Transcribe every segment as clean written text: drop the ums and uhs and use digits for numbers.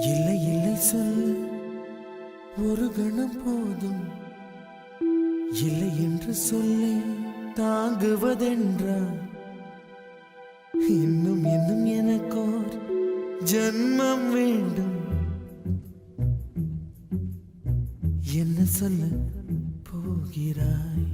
இல்லை இல்லை சொல்ல ஒரு கணம் போதும், இல்லை என்று சொல்லை தாங்குவதென்றா? இன்னும் இன்னும் எனக்கோர் ஜன்மம் வேண்டும். என்ன சொல்ல போகிறாய்?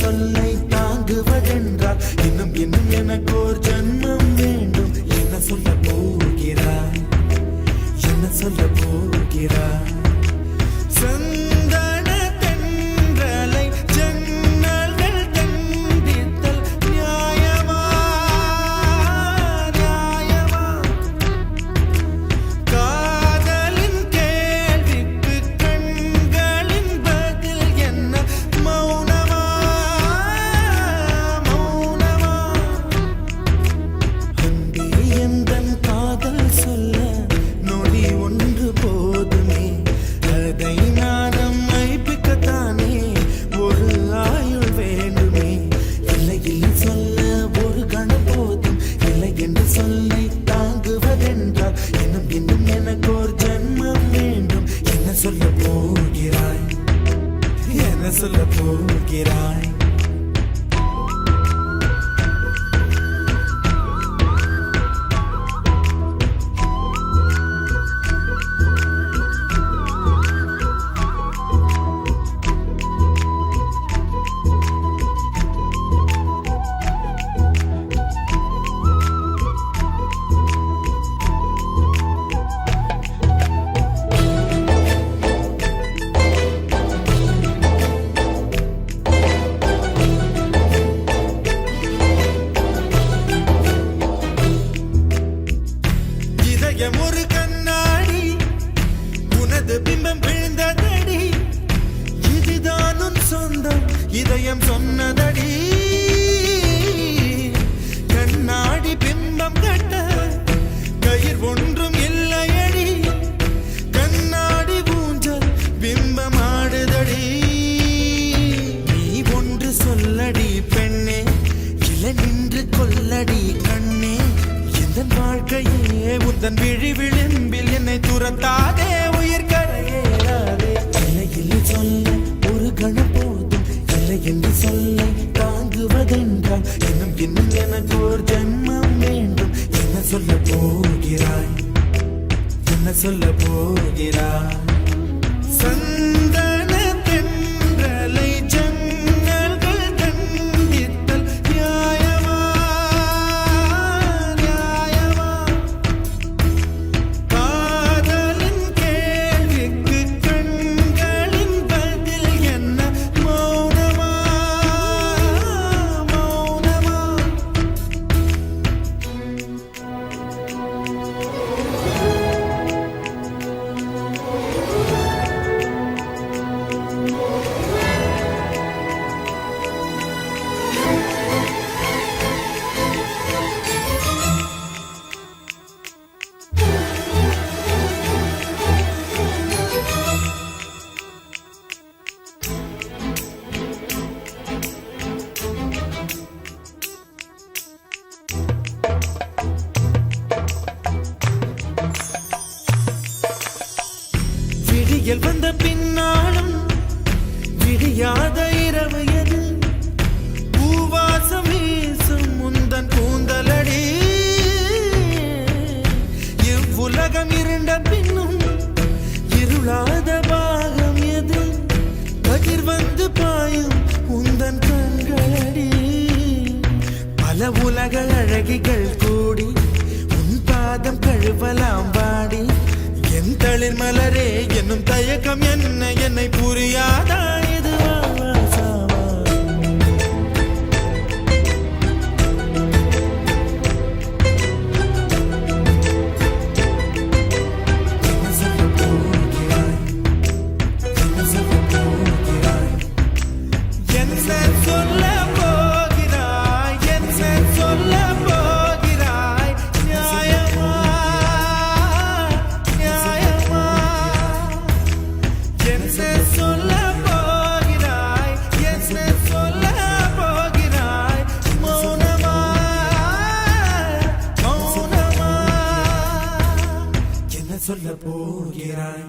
சொல்லை தாங்குவதென்றால் இன்னும் இன்னும் எனக்கோர் ஜன்மம் வேண்டும். என்ன சொல்ல போகிறாய்? என்ன சொல்ல போகிறாய்? சந்தன தென்றலை ஜன்னல்கள் தண்டித்தல் நியாயமா நியாயமா? காதலின் கேள்விக்கு கண்களின் பதில் என்ன? மௌனமா மௌனமா? அன்பே எந்தன் காதல் சொல்ல நொடி ஒன்று போதுமே, அதை நானும் மைப்பிக்கத்தானே ஒரு ஆயுள் வேண்டுமே. இல்லை இல்லை சொல்ல ஒரு கணம் போதும், இல்லை என்று சொல்லை தாங்குவதென்றால் இன்னும் இன்னும் எனக்கோர் ஜன்மம் வேண்டும். என்ன சொல்ல போகிறாய்? என்ன சொல்ல போகிறாய்? ஒரு கண்ணாடி உனது பிம்பம் விழுந்ததடி, இதுதான் உன் சொந்தம் இதயம் சொன்னதடி. கண்ணாடி பிம்பம் கட்ட கயிர் ஒன்றும் இல்லையடி, கண்ணாடி ஊஞ்சல் பிம்பம் ஆடுதடி. நீ ஒன்று சொல்லடி பெண்ணே, இலை நின்று கொல்லடி கண்ணே. எந்தன் வாழ்க்கையே உந்தன் விழி விளிம்பில் என்னை துரத்தாதே, உயிர் கரையேறாதே. இல்லை இல்லை சொல்ல ஒரு கணம் போதும், இல்லை என்று சொல்லை தாங்குவதென்றால் இன்னும் இன்னும் எனக்கு ஒரு ஜன்மம் வேண்டும். என்ன சொல்ல போகிறாய்? என்ன சொல்ல போகிறாய்? சந்தன தென்றலை ஜன்னல்கள் தண்டித்தல் நியாயமா நியாயமா? காதலின் கேள்விக்கு கண்களின் பதில் என்ன? மௌனமா மௌனமா? அழகிகள் கூடி உன் பாதம் கழுவலாம் வாடி என் தளிர் மலரே என்னும் தயக்கம் என்ன என்னை புரியாதா இது வாசாவா சொல்ல போகிறாய் என்ன சொல்ல போகிறாய் நியாயமா நியாயமா என்ன சொல்ல போகிறாய் என்ன சொல்ல போகிறாய் மௌனமா மௌனமா என்ன சொல்ல போகிறாய்